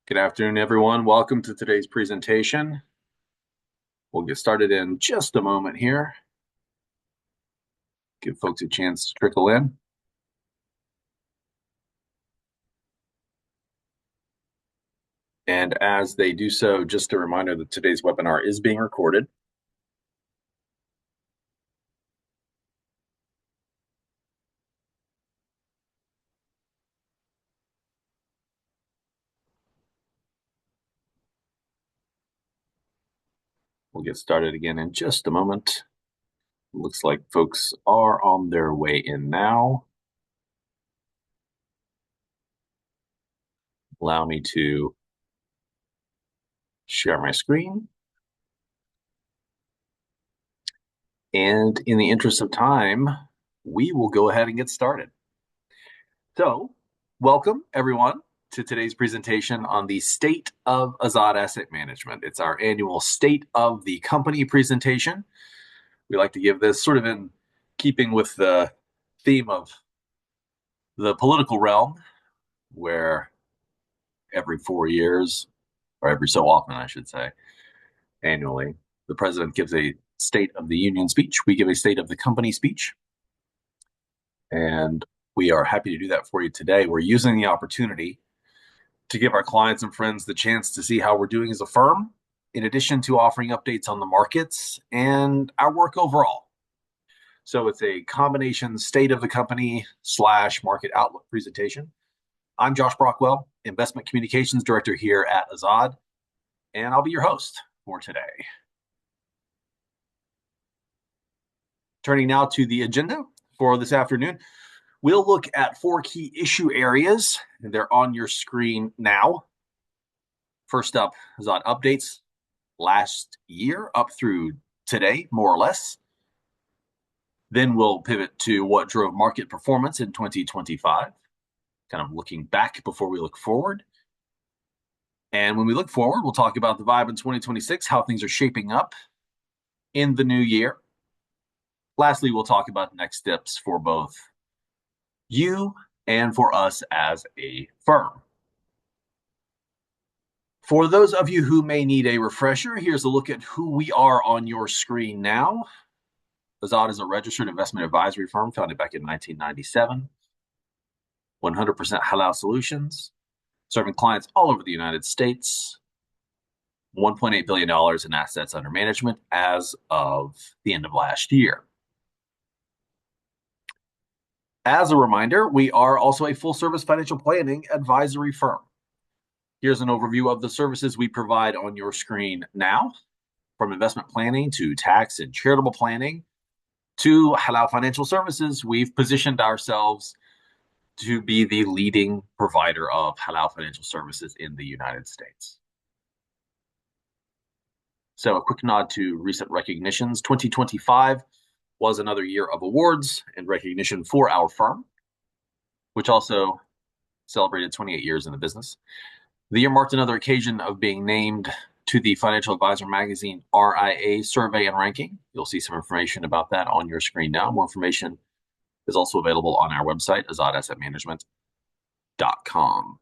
Good afternoon, everyone. Welcome to today's presentation. We'll get started in just a moment here. Give folks a chance to trickle in. And as they do so, just a reminder that today's webinar is being recorded. We'll get started again in just a moment. Looks like folks are on their way in now. Allow me to share my screen. And in the interest of time, we will go ahead and get started. So, welcome everyone to today's presentation on the state of Azzad Asset Management. It's our annual state of the company presentation. We like to give this sort of in keeping with the theme of the political realm, where every 4 years, or every so often, I should say, annually, the president gives a State of the Union speech. We give a State of the Company speech. And we are happy to do that for you today. We're using the opportunity to give our clients and friends the chance to see how we're doing as a firm, in addition to offering updates on the markets and our work overall. So it's a combination state of the company / market outlook presentation. I'm Josh Brockwell, Investment Communications Director here at Azzad, and I'll be your host for today. Turning now to the agenda for this afternoon, we'll look at 4 key issue areas, and they're on your screen now. First up, Azzad updates last year up through today, more or less. Then we'll pivot to what drove market performance in 2025, kind of looking back before we look forward. And when we look forward, we'll talk about the vibe in 2026, how things are shaping up in the new year. Lastly, we'll talk about next steps for both you and for us as a firm. For those of you who may need a refresher, here's a look at who we are on your screen now. Azzad is a registered investment advisory firm founded back in 1997. 100% halal solutions, serving clients all over the United States. $1.8 billion in assets under management as of the end of last year. As a reminder, we are also a full-service financial planning advisory firm. Here's an overview of the services we provide on your screen now, from investment planning to tax and charitable planning to halal financial services. We've positioned ourselves to be the leading provider of halal financial services in the United States. So a quick nod to recent recognitions. 2025 was another year of awards and recognition for our firm, which also celebrated 28 years in the business. The year marked another occasion of being named to the Financial Advisor Magazine RIA survey and ranking. You'll see some information about that on your screen now. More information is also available on our website, azzadassetmanagement.com.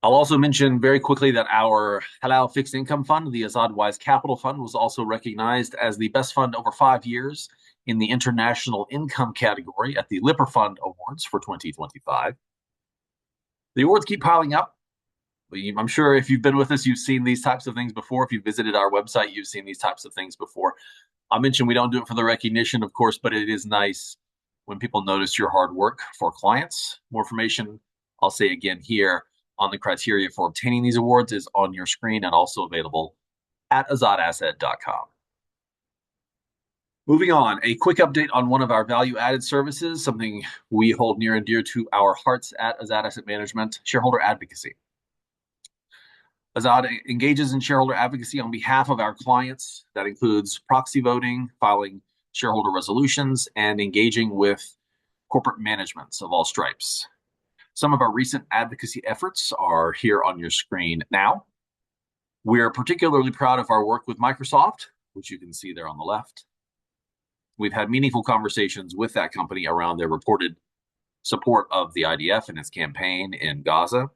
I'll also mention very quickly that our halal fixed income fund, the Azzad Wise Capital Fund, was also recognized as the best fund over 5 years in the international income category at the Lipper Fund Awards for 2025. The awards keep piling up. I'm sure if you've been with us, you've seen these types of things before. If you've visited our website, you've seen these types of things before. I'll mention we don't do it for the recognition, of course, but it is nice when people notice your hard work for clients. More information, I'll say again here, on the criteria for obtaining these awards is on your screen and also available at azzadasset.com. Moving on, a quick update on one of our value-added services, something we hold near and dear to our hearts at Azzad Asset Management, shareholder advocacy. Azzad engages in shareholder advocacy on behalf of our clients. That includes proxy voting, filing shareholder resolutions, and engaging with corporate managements of all stripes. Some of our recent advocacy efforts are here on your screen now. We're particularly proud of our work with Microsoft, which you can see there on the left. We've had meaningful conversations with that company around their reported support of the IDF and its campaign in Gaza.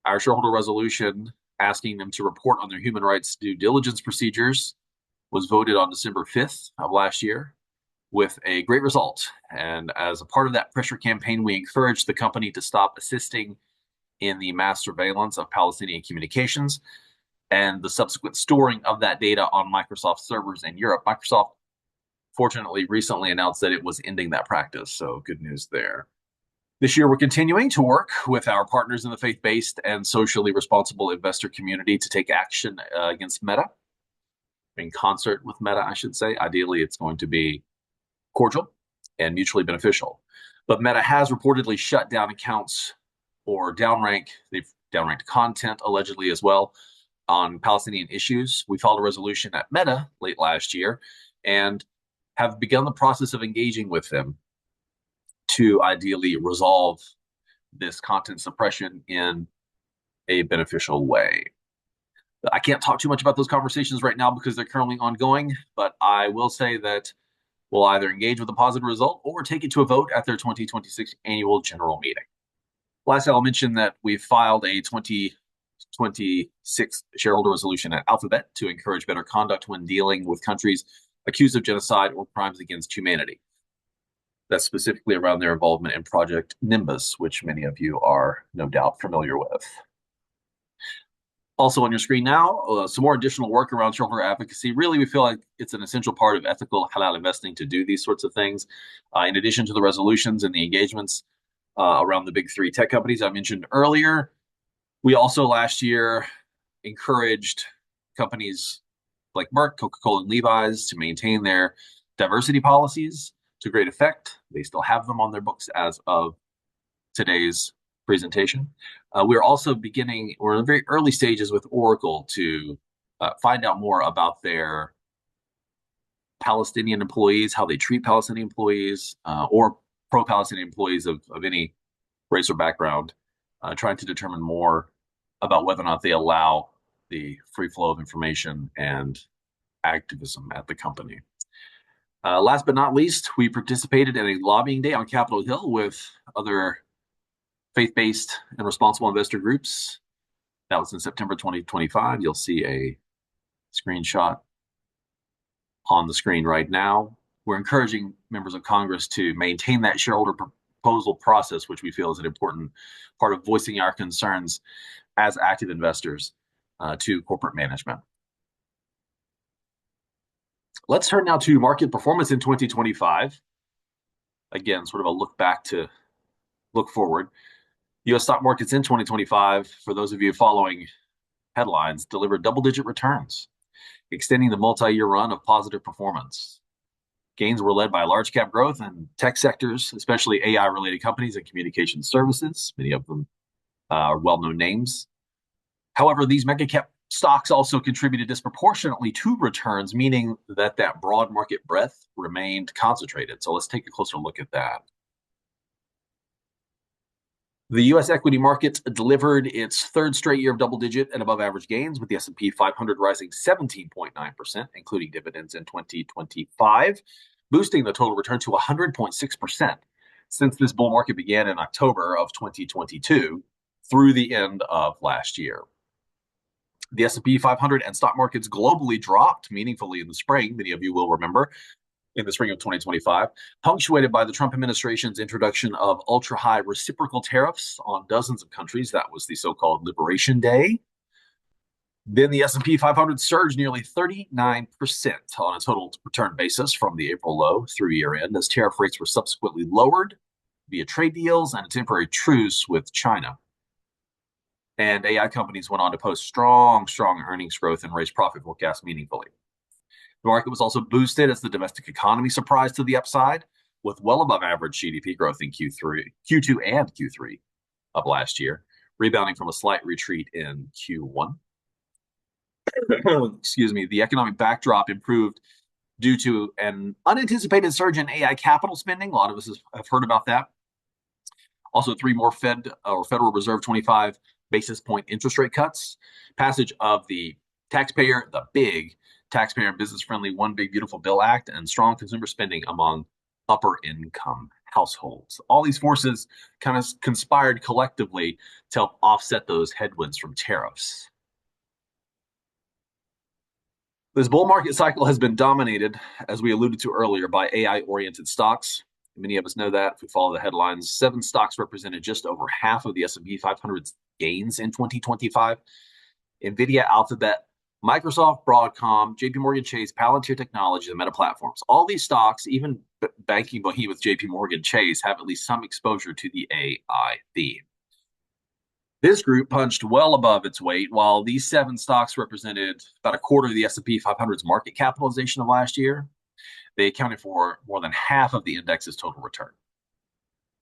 Our shareholder resolution asking them to report on their human rights due diligence procedures was voted on December 5th of last year with a great result. And as a part of that pressure campaign, we encouraged the company to stop assisting in the mass surveillance of Palestinian communications and the subsequent storing of that data on Microsoft servers in Europe. Microsoft, fortunately, recently announced that it was ending that practice. So good news there. This year, we're continuing to work with our partners in the faith-based and socially responsible investor community to take action against Meta, in concert with Meta, I should say. Ideally, it's going to be cordial and mutually beneficial. But Meta has reportedly shut down accounts or they've downranked content allegedly as well on Palestinian issues. We filed a resolution at Meta late last year and have begun the process of engaging with them to ideally resolve this content suppression in a beneficial way. I can't talk too much about those conversations right now because they're currently ongoing, but I will say that we'll either engage with a positive result or take it to a vote at their 2026 annual general meeting. Lastly, I'll mention that we've filed a 2026 shareholder resolution at Alphabet to encourage better conduct when dealing with countries accused of genocide or crimes against humanity. That's specifically around their involvement in Project Nimbus, which many of you are no doubt familiar with. Also on your screen now, some more additional work around shareholder advocacy. Really, we feel like it's an essential part of ethical halal investing to do these sorts of things. In addition to the resolutions and the engagements around the big three tech companies I mentioned earlier, we also last year encouraged companies like Merck, Coca-Cola, and Levi's to maintain their diversity policies to great effect. They still have them on their books as of today's presentation. We're also we're in the very early stages with Oracle to find out more about their Palestinian employees, how they treat Palestinian employees, or pro-Palestinian employees of any race or background, trying to determine more about whether or not they allow the free flow of information and activism at the company. Last but not least, we participated in a lobbying day on Capitol Hill with other faith-based and responsible investor groups. That was in September 2025. You'll see a screenshot on the screen right now. We're encouraging members of Congress to maintain that shareholder proposal process, which we feel is an important part of voicing our concerns as active investors to corporate management. Let's turn now to market performance in 2025. Again, sort of a look back to look forward. U.S. stock markets in 2025, for those of you following headlines, delivered double-digit returns, extending the multi-year run of positive performance. Gains were led by large cap growth and tech sectors, especially AI-related companies and communication services. Many of them are well-known names. However, these mega cap stocks also contributed disproportionately to returns, meaning that broad market breadth remained concentrated. So let's take a closer look at that. The U.S. equity market delivered its third straight year of double-digit and above-average gains, with the S&P 500 rising 17.9%, including dividends in 2025, boosting the total return to 100.6% since this bull market began in October of 2022 through the end of last year. The S&P 500 and stock markets globally dropped meaningfully in the spring, many of you will remember, in the spring of 2025, punctuated by the Trump administration's introduction of ultra-high reciprocal tariffs on dozens of countries. That was the so-called Liberation Day. Then the S&P 500 surged nearly 39% on a total return basis from the April low through year-end, as tariff rates were subsequently lowered via trade deals and a temporary truce with China. And AI companies went on to post strong earnings growth and raise profit forecasts meaningfully. The market was also boosted as the domestic economy surprised to the upside, with well above average GDP growth in Q2 and Q3 of last year, rebounding from a slight retreat in Q1. Excuse me. The economic backdrop improved due to an unanticipated surge in AI capital spending. A lot of us have heard about that. Also, 3 more Federal Reserve 25 basis point interest rate cuts, passage of the big taxpayer and business-friendly One Big Beautiful Bill Act, and strong consumer spending among upper income households. All these forces kind of conspired collectively to help offset those headwinds from tariffs. This bull market cycle has been dominated, as we alluded to earlier, by AI-oriented stocks. Many of us know that if we follow the headlines. 7 stocks represented just over half of the S&P 500's gains in 2025. NVIDIA, Alphabet, Microsoft, Broadcom, JP Morgan Chase, Palantir Technologies, and Meta Platforms. All these stocks, even banking behemoth JP Morgan Chase, have at least some exposure to the AI theme. This group punched well above its weight, while these 7 stocks represented about a quarter of the S&P 500's market capitalization of last year. They accounted for more than half of the index's total return.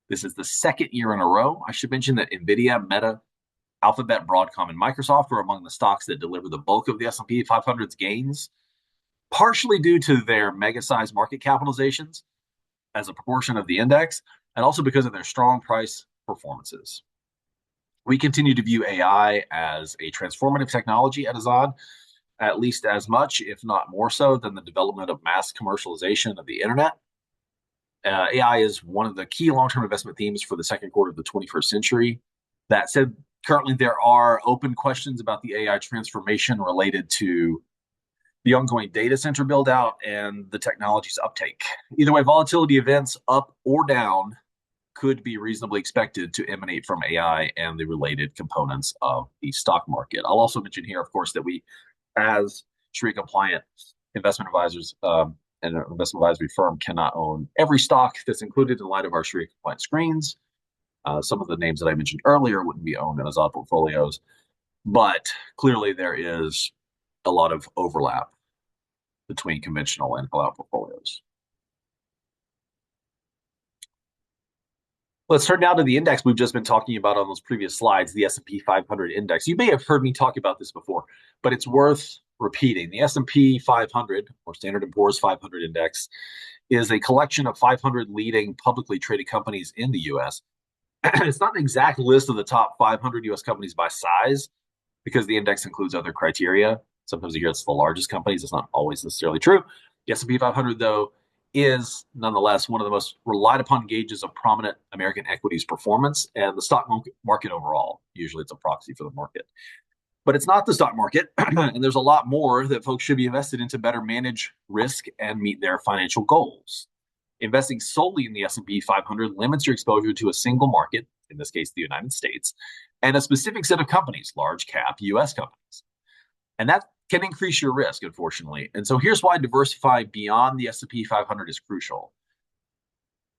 This is the second year in a row. I should mention that NVIDIA, Meta, Alphabet, Broadcom, and Microsoft are among the stocks that deliver the bulk of the S&P 500's gains, partially due to their mega-sized market capitalizations as a proportion of the index, and also because of their strong price performances. We continue to view AI as a transformative technology at Azzad, at least as much, if not more so, than the development of mass commercialization of the internet. AI is one of the key long-term investment themes for the second quarter of the 21st century. That said, currently there are open questions about the AI transformation related to the ongoing data center build out and the technology's uptake. Either way, volatility events up or down could be reasonably expected to emanate from AI and the related components of the stock market. I'll also mention here, of course, that we, as Sharia compliant investment advisors and an investment advisory firm, cannot own every stock that's included in light of our Sharia compliant screens. Some of the names that I mentioned earlier wouldn't be owned in Azzad portfolios, but clearly there is a lot of overlap between conventional and halal portfolios. Let's turn now to the index we've just been talking about on those previous slides, the S&P 500 index. You may have heard me talk about this before, but it's worth repeating. The S&P 500, or Standard & Poor's 500 index, is a collection of 500 leading publicly traded companies in the U.S. It's not an exact list of the top 500 U.S. companies by size, because the index includes other criteria. Sometimes you hear it's the largest companies. It's not always necessarily true. The S&P 500, though, is nonetheless one of the most relied upon gauges of prominent American equities performance and the stock market overall. Usually it's a proxy for the market. But it's not the stock market, and there's a lot more that folks should be invested in to better manage risk and meet their financial goals. Investing solely in the S&P 500 limits your exposure to a single market, in this case the United States, and a specific set of companies, large cap U.S. companies. And that can increase your risk, unfortunately. And so here's why diversifying beyond the S&P 500 is crucial.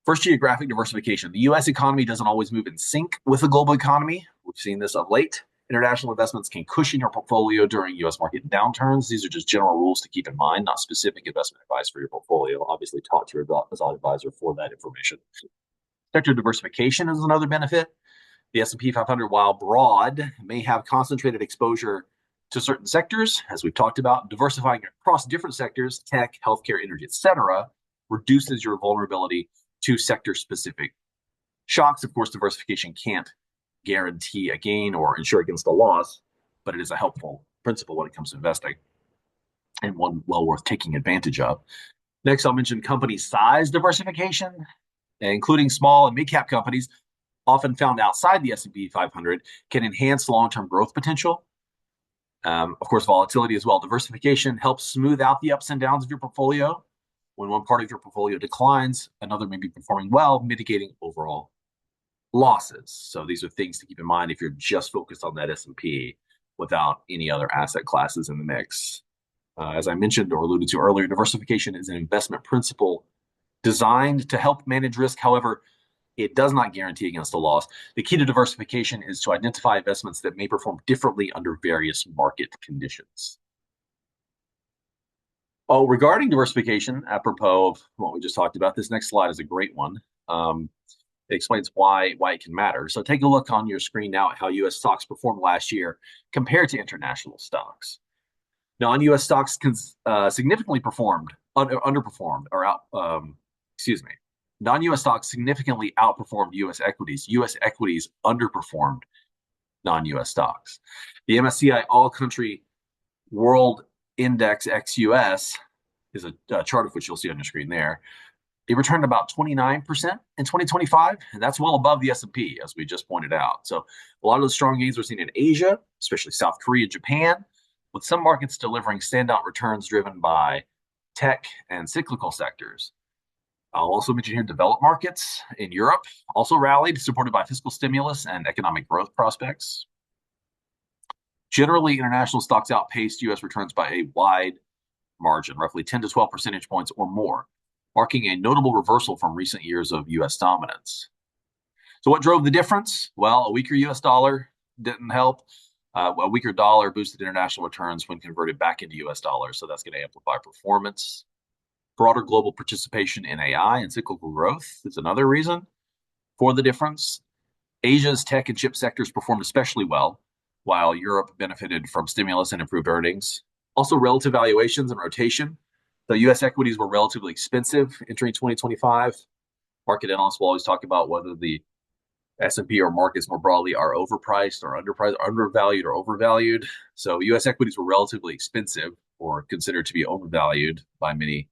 First, geographic diversification. The U.S. economy doesn't always move in sync with the global economy. We've seen this of late. International investments can cushion your portfolio during U.S. market downturns. These are just general rules to keep in mind, not specific investment advice for your portfolio. Obviously, talk to your Azzad advisor for that information. Sector diversification is another benefit. The S&P 500, while broad, may have concentrated exposure to certain sectors, as we've talked about. Diversifying across different sectors, tech, healthcare, energy, etc., reduces your vulnerability to sector-specific shocks. Of course, diversification can't guarantee a gain or insure against a loss, but it is a helpful principle when it comes to investing, and one well worth taking advantage of. Next, I'll mention company size diversification, including small and mid-cap companies, often found outside the S&P 500, can enhance long-term growth potential. Of course, volatility as well. Diversification helps smooth out the ups and downs of your portfolio. When one part of your portfolio declines, another may be performing well, mitigating overall losses. So these are things to keep in mind if you're just focused on that S&P without any other asset classes in the mix. As I mentioned or alluded to earlier, diversification is an investment principle designed to help manage risk. However, it does not guarantee against a loss. The key to diversification is to identify investments that may perform differently under various market conditions. Oh, regarding diversification, apropos of what we just talked about, this next slide is a great one. It explains why it can matter. So take a look on your screen now at how U.S. stocks performed last year compared to international stocks. Non-U.S. stocks significantly underperformed, or non-U.S. stocks significantly outperformed U.S. equities. U.S. equities underperformed non-U.S. stocks. The MSCI All-Country World Index ex-U.S. is a chart of which you'll see on your screen there. It returned about 29% in 2025, and that's well above the S&P, as we just pointed out. So a lot of the strong gains were seen in Asia, especially South Korea, Japan, with some markets delivering standout returns driven by tech and cyclical sectors. I'll also mention here developed markets in Europe also rallied, supported by fiscal stimulus and economic growth prospects. Generally, international stocks outpaced U.S. returns by a wide margin, roughly 10 to 12 percentage points or more, marking a notable reversal from recent years of U.S. dominance. So what drove the difference? Well, a weaker U.S. dollar didn't help. A weaker dollar boosted international returns when converted back into U.S. dollars, so that's going to amplify performance. Broader global participation in AI and cyclical growth is another reason for the difference. Asia's tech and chip sectors performed especially well, while Europe benefited from stimulus and improved earnings. Also, relative valuations and rotation. The U.S. equities were relatively expensive entering 2025. Market analysts will always talk about whether the S&P or markets more broadly are overpriced or underpriced, undervalued or overvalued. So U.S. equities were relatively expensive or considered to be overvalued by many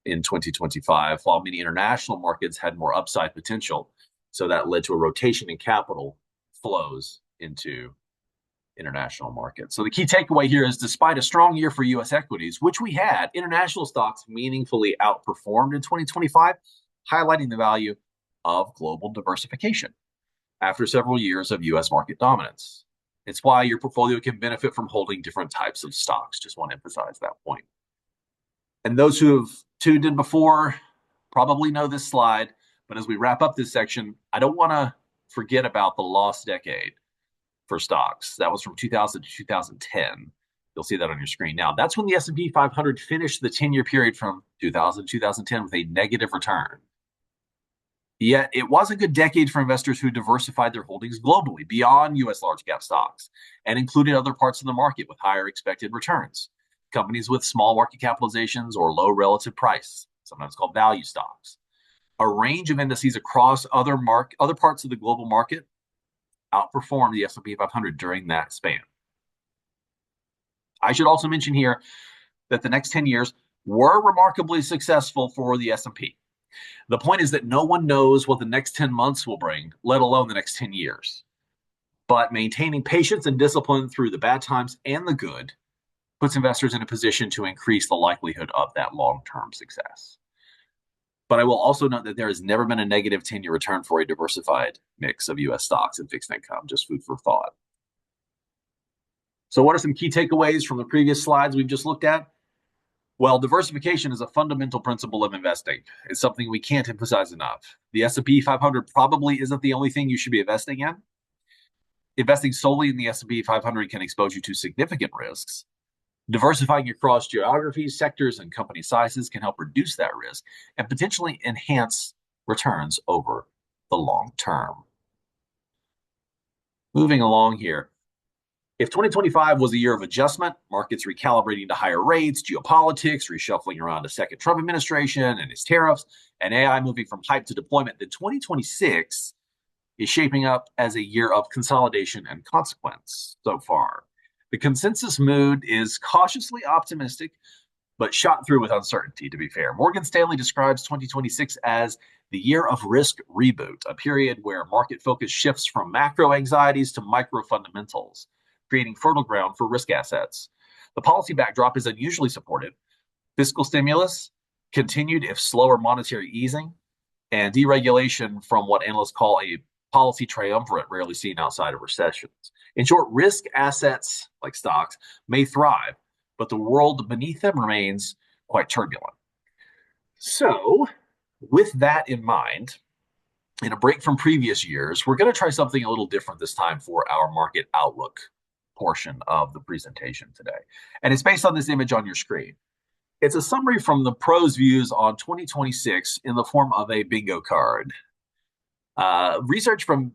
in 2025, while many international markets had more upside potential. So that led to a rotation in capital flows into international markets. So the key takeaway here is despite a strong year for U.S. equities, which we had, international stocks meaningfully outperformed in 2025, highlighting the value of global diversification after several years of U.S. market dominance. It's why your portfolio can benefit from holding different types of stocks. Just want to emphasize that point. And those who have tuned in before probably know this slide, but as we wrap up this section, I don't want to forget about the lost decade for stocks. That was from 2000 to 2010. You'll see that on your screen now. That's when the S&P 500 finished the 10-year period from 2000 to 2010 with a negative return. Yet it was a good decade for investors who diversified their holdings globally beyond U.S. large cap stocks and included other parts of the market with higher expected returns. Companies with small market capitalizations or low relative price, sometimes called value stocks. A range of indices across other parts of the global market outperformed the S&P 500 during that span. I should also mention here that the next 10 years were remarkably successful for the S&P. The point is that no one knows what the next 10 months will bring, let alone the next 10 years. But maintaining patience and discipline through the bad times and the good puts investors in a position to increase the likelihood of that long-term success. But I will also note that there has never been a negative 10-year return for a diversified mix of U.S. stocks and fixed income, just food for thought. So what are some key takeaways from the previous slides we've just looked at? Well, diversification is a fundamental principle of investing. It's something we can't emphasize enough. The S&P 500 probably isn't the only thing you should be investing in. Investing solely in the S&P 500 can expose you to significant risks. Diversifying across geographies, sectors, and company sizes can help reduce that risk and potentially enhance returns over the long term. Moving along here. If 2025 was a year of adjustment, markets recalibrating to higher rates, geopolitics, reshuffling around a second Trump administration and his tariffs, and AI moving from hype to deployment, then 2026 is shaping up as a year of consolidation and consequence so far. The consensus mood is cautiously optimistic, but shot through with uncertainty, to be fair. Morgan Stanley describes 2026 as the year of risk reboot, a period where market focus shifts from macro anxieties to micro fundamentals, creating fertile ground for risk assets. The policy backdrop is unusually supportive. Fiscal stimulus, continued if slower monetary easing, and deregulation from what analysts call a policy triumvirate rarely seen outside of recessions. In short, risk assets like stocks may thrive, but the world beneath them remains quite turbulent. So, with that in mind, in a break from previous years, we're going to try something a little different this time for our market outlook portion of the presentation today. And it's based on this image on your screen. It's a summary from the pros' views on 2026 in the form of a bingo card. Research from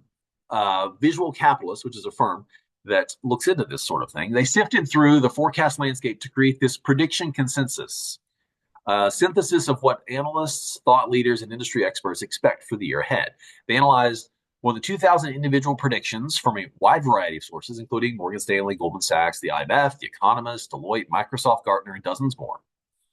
Visual Capitalist, which is a firm that looks into this sort of thing, they sifted through the forecast landscape to create this prediction consensus, synthesis of what analysts, thought leaders, and industry experts expect for the year ahead. They analyzed more than 2,000 individual predictions from a wide variety of sources, including Morgan Stanley, Goldman Sachs, the IMF, The Economist, Deloitte, Microsoft, Gartner, and dozens more.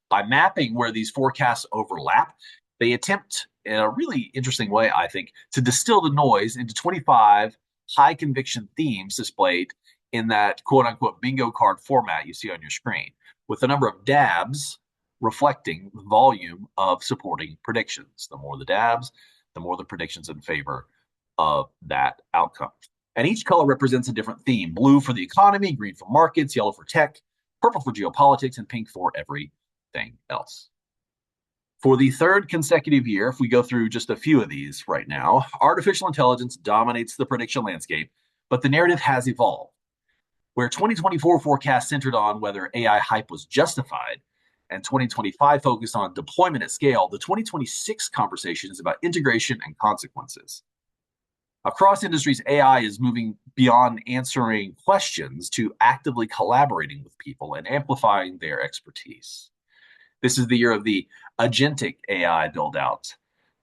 By mapping where these forecasts overlap, They attempt, in a really interesting way, I think, to distill the noise into 25 high conviction themes displayed in that quote unquote bingo card format you see on your screen, with the number of dabs reflecting the volume of supporting predictions. The more the dabs, the more the predictions in favor of that outcome. And each color represents a different theme: blue for the economy, green for markets, yellow for tech, purple for geopolitics, and pink for everything else. For the third consecutive year, if we go through just a few of these right now, artificial intelligence dominates the prediction landscape, but the narrative has evolved. Where 2024 forecasts centered on whether AI hype was justified and 2025 focused on deployment at scale, the 2026 conversation is about integration and consequences. Across industries, AI is moving beyond answering questions to actively collaborating with people and amplifying their expertise. This is the year of the agentic AI build out.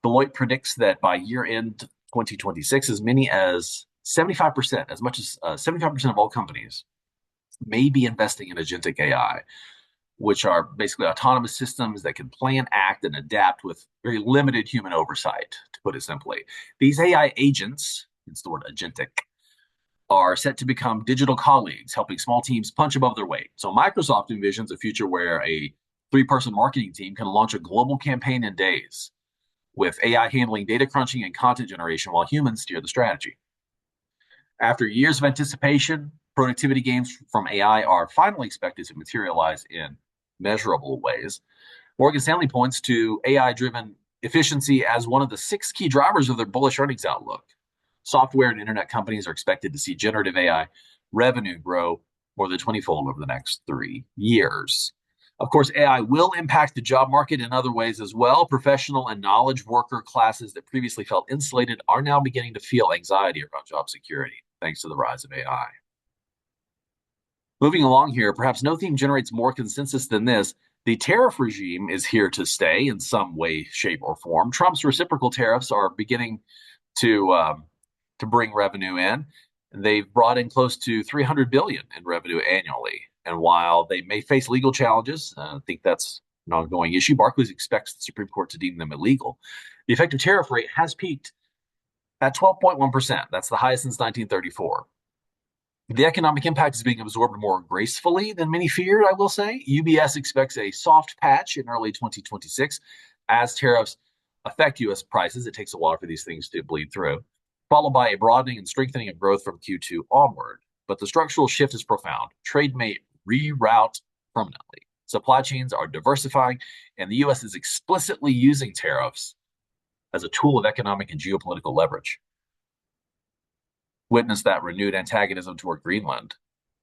Deloitte predicts that by year end 2026, as many as 75%, as much as 75% of all companies may be investing in agentic AI, which are basically autonomous systems that can plan, act, and adapt with very limited human oversight, to put it simply. These AI agents, it's the word agentic, are set to become digital colleagues, helping small teams punch above their weight. So Microsoft envisions a future where a 3-person marketing team can launch a global campaign in days, with AI handling data crunching and content generation while humans steer the strategy. After years of anticipation, productivity gains from AI are finally expected to materialize in measurable ways. Morgan Stanley points to AI-driven efficiency as one of the 6 key drivers of their bullish earnings outlook. Software and internet companies are expected to see generative AI revenue grow more than 20-fold over the next 3 years. Of course, AI will impact the job market in other ways as well. Professional and knowledge worker classes that previously felt insulated are now beginning to feel anxiety around job security, thanks to the rise of AI. Moving along here, perhaps no theme generates more consensus than this. The tariff regime is here to stay in some way, shape, or form. Trump's reciprocal tariffs are beginning to bring revenue in. They've brought in close to $300 billion in revenue annually. And while they may face legal challenges, I think that's an ongoing issue, Barclays expects the Supreme Court to deem them illegal. The effective tariff rate has peaked at 12.1%. That's the highest since 1934. The economic impact is being absorbed more gracefully than many feared, I will say. UBS expects a soft patch in early 2026 as tariffs affect U.S. prices. It takes a while for these things to bleed through, followed by a broadening and strengthening of growth from Q2 onward. But the structural shift is profound. Trade may reroute permanently. Supply chains are diversifying, and the U.S. is explicitly using tariffs as a tool of economic and geopolitical leverage. Witness that renewed antagonism toward Greenland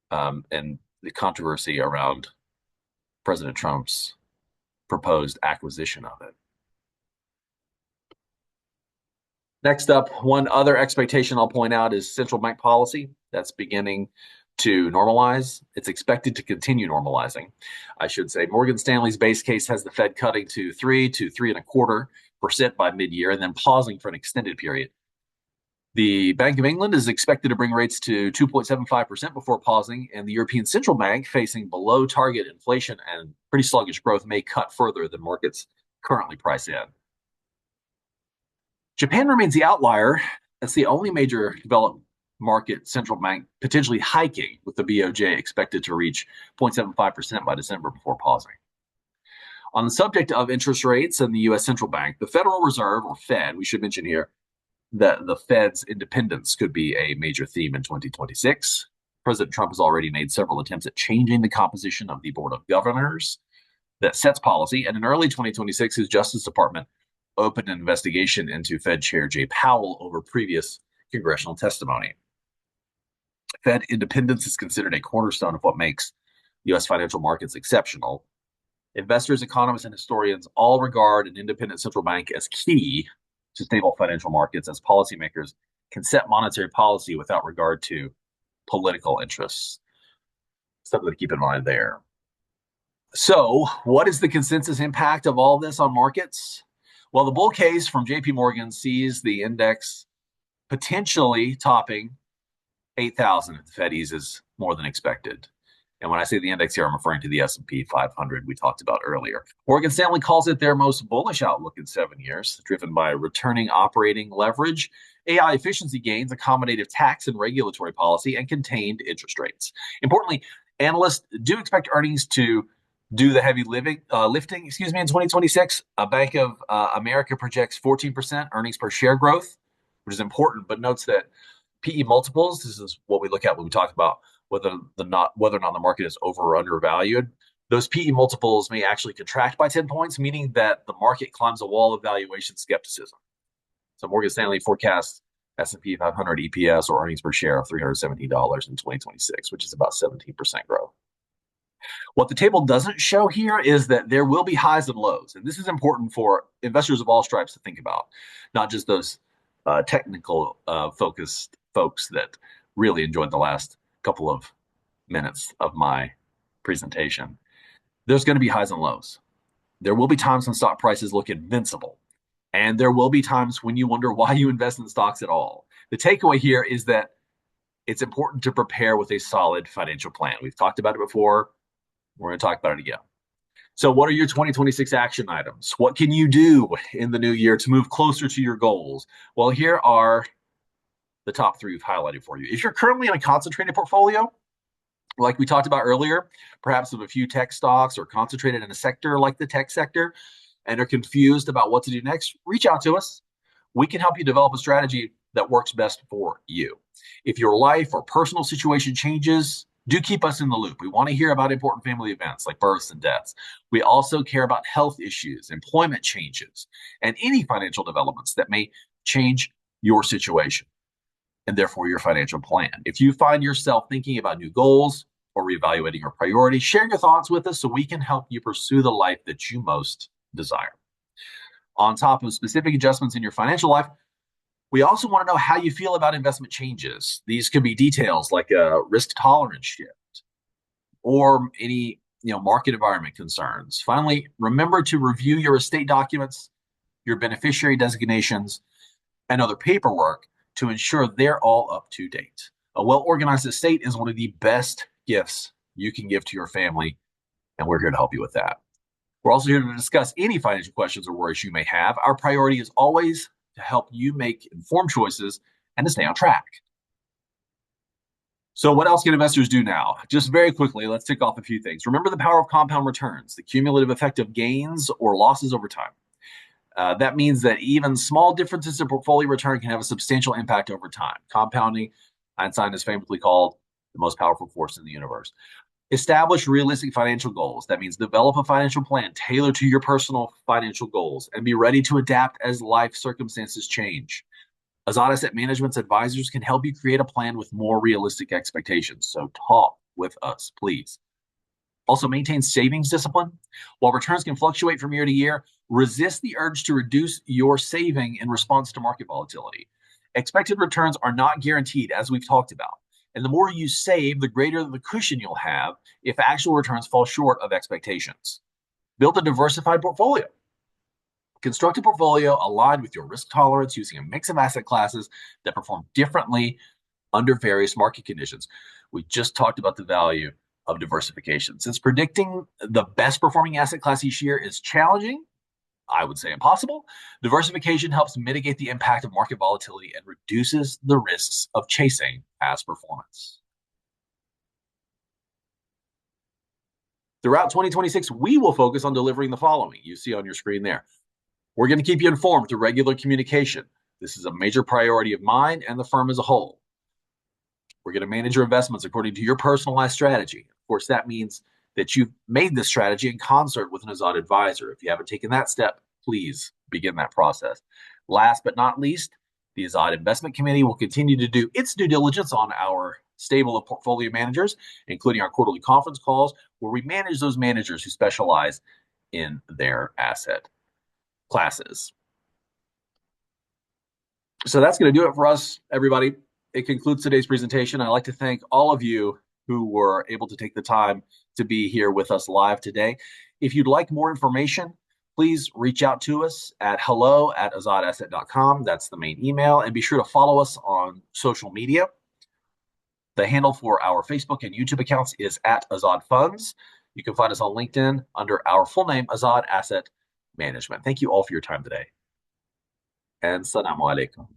and the controversy around President Trump's proposed acquisition of it. Next up, one other expectation I'll point out is central bank policy. That's beginning to normalize. It's expected to continue normalizing, I should say. Morgan Stanley's base case has the Fed cutting to 3 to 3.25% by mid-year and then pausing for an extended period. The Bank of England is expected to bring rates to 2.75% before pausing, and the European Central Bank, facing below target inflation and pretty sluggish growth, may cut further than markets currently price in. Japan remains the outlier. That's the only major developed market central bank potentially hiking, with the BOJ expected to reach 0.75% by December before pausing. On the subject of interest rates and the U.S. Central Bank, the Federal Reserve, or Fed, we should mention here that the Fed's independence could be a major theme in 2026. President Trump has already made several attempts at changing the composition of the Board of Governors that sets policy, and in early 2026, his Justice Department opened an investigation into Fed Chair Jay Powell over previous congressional testimony. Fed independence is considered a cornerstone of what makes U.S. financial markets exceptional. Investors, economists, and historians all regard an independent central bank as key to stable financial markets, as policymakers can set monetary policy without regard to political interests. Something to keep in mind there. So, what is the consensus impact of all this on markets? Well, the bull case from JP Morgan sees the index potentially topping 8,000 if the Fed eases more than expected. And when I say the index here, I'm referring to the S&P 500 we talked about earlier. Morgan Stanley calls it their most bullish outlook in 7 years, driven by returning operating leverage, AI efficiency gains, accommodative tax and regulatory policy, and contained interest rates. Importantly, analysts do expect earnings to do the heavy lifting, in 2026. Bank of America projects 14% earnings per share growth, which is important, but notes that PE multiples, this is what we look at when we talk about whether or not the market is over or undervalued. Those PE multiples may actually contract by 10 points, meaning that the market climbs a wall of valuation skepticism. So Morgan Stanley forecasts S&P 500 EPS or earnings per share of $317 in 2026, which is about 17% growth. What the table doesn't show here is that there will be highs and lows. And this is important for investors of all stripes to think about, not just those technical focused folks that really enjoyed the last couple of minutes of my presentation. There's going to be highs and lows. There will be times when stock prices look invincible. And there will be times when you wonder why you invest in stocks at all. The takeaway here is that it's important to prepare with a solid financial plan. We've talked about it before. We're going to talk about it again. So what are your 2026 action items? What can you do in the new year to move closer to your goals? Well, here are the top 3 we've highlighted for you. If you're currently in a concentrated portfolio, like we talked about earlier, perhaps with a few tech stocks or concentrated in a sector like the tech sector, and are confused about what to do next, reach out to us. We can help you develop a strategy that works best for you. If your life or personal situation changes, do keep us in the loop. We want to hear about important family events like births and deaths. We also care about health issues, employment changes, and any financial developments that may change your situation and therefore your financial plan. If you find yourself thinking about new goals or reevaluating your priorities, share your thoughts with us so we can help you pursue the life that you most desire. On top of specific adjustments in your financial life, we also want to know how you feel about investment changes. These could be details like a risk tolerance shift or any market environment concerns. Finally, remember to review your estate documents, your beneficiary designations, and other paperwork to ensure they're all up to date. A well-organized estate is one of the best gifts you can give to your family, and we're here to help you with that. We're also here to discuss any financial questions or worries you may have. Our priority is always to help you make informed choices and to stay on track. So what else can investors do now? Just very quickly, let's tick off a few things. Remember the power of compound returns, the cumulative effect of gains or losses over time. That means that even small differences in portfolio return can have a substantial impact over time. Compounding, Einstein is famously called the most powerful force in the universe. Establish realistic financial goals. That means develop a financial plan tailored to your personal financial goals and be ready to adapt as life circumstances change. Azzad Asset Management's advisors can help you create a plan with more realistic expectations. So talk with us, please. Also, maintain savings discipline. While returns can fluctuate from year to year, resist the urge to reduce your saving in response to market volatility. Expected returns are not guaranteed, as we've talked about. And the more you save, the greater the cushion you'll have if actual returns fall short of expectations. Build a diversified portfolio. Construct a portfolio aligned with your risk tolerance using a mix of asset classes that perform differently under various market conditions. We just talked about the value of diversification. Since predicting the best performing asset class each year is challenging, I would say impossible, diversification helps mitigate the impact of market volatility and reduces the risks of chasing past performance. Throughout 2026, we will focus on delivering the following. You see on your screen there. We're going to keep you informed through regular communication. This is a major priority of mine and the firm as a whole. We're going to manage your investments according to your personalized strategy. Of course, that means that you've made this strategy in concert with an Azzad advisor. If you haven't taken that step, please begin that process. Last but not least, the Azzad Investment Committee will continue to do its due diligence on our stable of portfolio managers, including our quarterly conference calls, where we manage those managers who specialize in their asset classes. So that's going to do it for us, everybody. It concludes today's presentation. I'd like to thank all of you who were able to take the time to be here with us live today. If you'd like more information, please reach out to us at hello@azzadasset.com. That's the main email. And be sure to follow us on social media. The handle for our Facebook and YouTube accounts is at Azzad Funds. You can find us on LinkedIn under our full name, Azzad Asset Management. Thank you all for your time today. And salamu alaikum.